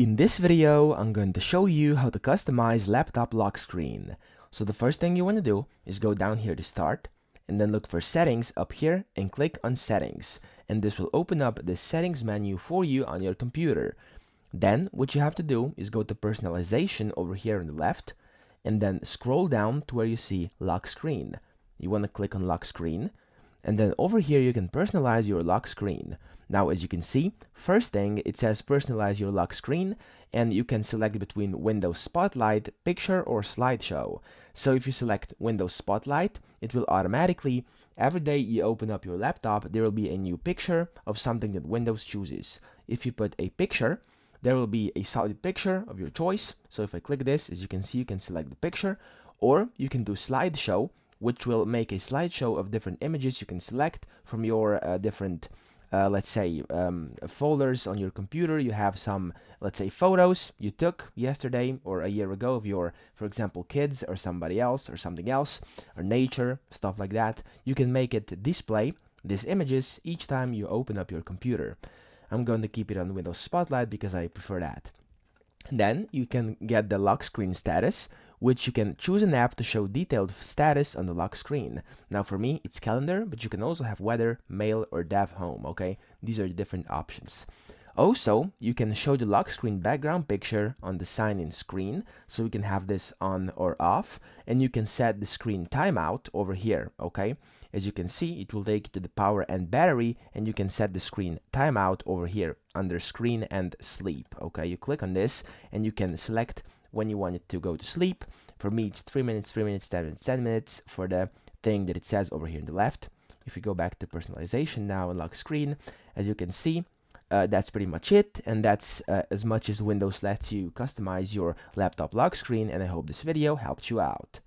In this video, I'm going to show you how to customize laptop lock screen. So the first thing you want to do is go down here to Start, and then look for Settings up here and click on Settings. And this will open up the Settings menu for you on your computer. Then what you have to do is go to Personalization over here on the left, and then scroll down to where you see Lock Screen. You want to click on Lock Screen, and then over here you can personalize your lock screen. Now as you can see, first thing it says personalize your lock screen, and you can select between Windows Spotlight, Picture, or Slideshow. So if you select Windows Spotlight, it will automatically, every day you open up your laptop, there will be a new picture of something that Windows chooses. If you put a picture, there will be a solid picture of your choice. So if I click this, as you can see, you can select the picture, or you can do Slideshow, which will make a slideshow of different images you can select from your different, let's say, folders on your computer. You have some, let's say, photos you took yesterday or a year ago of your, for example, kids or somebody else or something else, or nature, stuff like that. You can make it display these images each time you open up your computer. I'm going to keep it on Windows Spotlight because I prefer that. Then you can get the lock screen status, which you can choose an app to show detailed status on the lock screen. Now for me, it's calendar, but you can also have weather, mail, or dev home, okay? These are the different options. Also, you can show the lock screen background picture on the sign-in screen, so we can have this on or off, and you can set the screen timeout over here, okay? As you can see, it will take you to the power and battery, and you can set the screen timeout over here under screen and sleep, okay? You click on this, and you can select when you want it to go to sleep. For me, it's 3 minutes, 3 minutes, 10 minutes, 10 minutes for the thing that it says over here on the left. If we go back to personalization now and lock screen, as you can see, that's pretty much it, and that's as much as Windows lets you customize your laptop lock screen, and I hope this video helped you out.